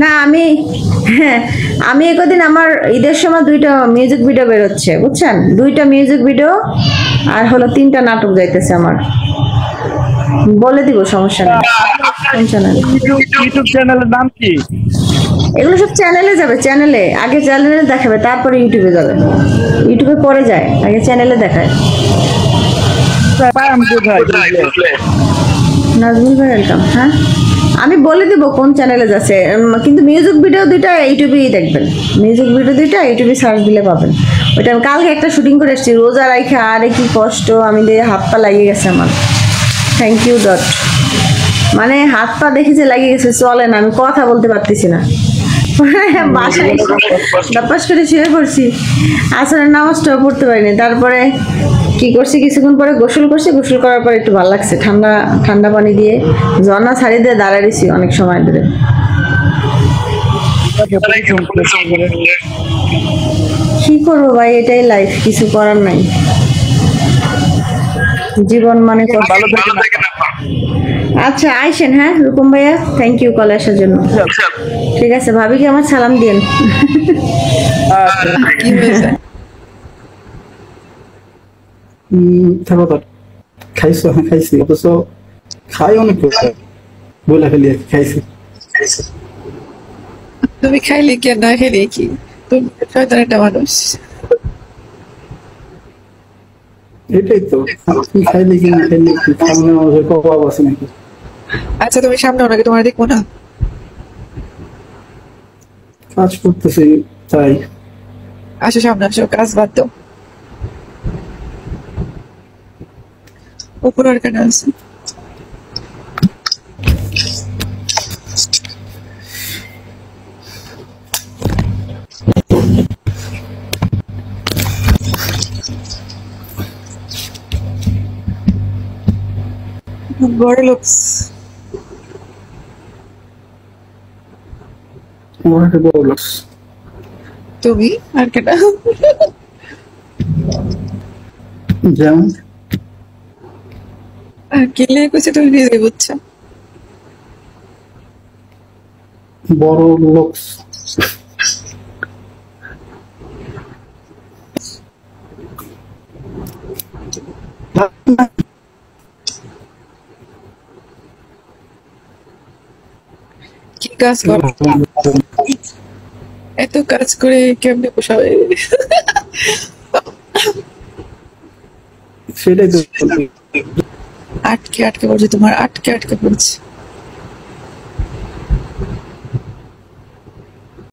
না আমি হ্যাঁ, আমি একদিন আমার ঈদের সময় 2টা মিউজিক ভিডিও বেরোচ্ছে বুঝছেন, 2টা মিউজিক ভিডিও আর হলো 3টা নাটক যাইতেছে আমার, বলে দিব সমস্যা নেই কোন চ্যানেল। ইউটিউব চ্যানেলের নাম কি? এগুলো সব চ্যানেলে যাবে, চ্যানেলে আগে চ্যানেলে দেখাবে তারপরে ইউটিউবে যাবে, ইউটিউবে পরে যায় আগে চ্যানেলে দেখায়। পাম কোথায় বুঝলে? নাজমুল ভাই ওয়েলকাম। হ্যাঁ আমি বলে দিব কোন চ্যানেলে যাচ্ছে, কিন্তু মিউজিক ভিডিও 2টা ইউটিউবেই দেখবেন, মিউজিক ভিডিও 2টা ইউটিউবে সার্চ দিলে পাবেন। ওইটা আমি কালকে একটা শুটিং করে এসেছি, রোজা রাইখা আরে কি কষ্ট, আমি দিয়ে হাত পা লাগিয়ে গেছে আমার। থ্যাংক ইউ ডট, মানে হাত পা দেখি যে লাগিয়ে গেছে, চলে না, আমি কথা বলতে পারতেছি না। বাসায় ডাপাস করে শুয়ে পড়ছি, আসলে নামাজটাও পড়তে পারিনি। তারপরে কি করছি, কিছুক্ষণ পরে গোসল করছি, গোসল করার পর একটু ভালো লাগছে, ঠান্ডা ঠান্ডা পানি দিয়ে ঝর্ণা ছাড়ি দিয়ে দাঁড়ায় দিছি অনেক সময় ধরে। কি করবো ভাই, এটাই লাইফ, কিছু করার নাই, জীবন মানে কষ্ট। ভালো থাকেন। আচ্ছা আইসেন, হ্যাঁ রূপম ভাইয়া, থ্যাংক ইউ কলে আসার জন্য। ঠিক আছে, ভাবিকে আমার সালাম দিন। কি হয়েছে? থাকো তো, খাইছো? হ্যাঁ খাইছি, অথচ খাই অনেক বইলা ফেলি আর কি, খাইছি। তুমি খাইলে কি আর না খাইলে কি? তুমি শয়তান একটা মানুষ। এটাই তো, কি খাইলে কি না খাইলে কি, সামনে মানুষের প্রভাব আছে নাকি? আচ্ছা তুমি সামনে ওনাকে, তোমার দেখবো না? কাজ করতেছি তাই। আসো সামনে আসো, কাজ বাদ দাও। উপর আর কেন আছে? বড় লোকস। আমার একটা বড় লস। তুমি আর কেটা? যেমন আর কেলে কইছে তুমি নিজে বুঝছো। বড় লস। কি কাজ করো? এত কাজ করে কেমনে পোষাবে? সেটাই তো, আটকে আটকে পড়ছে তোমার, আটকে আটকে পড়ছে।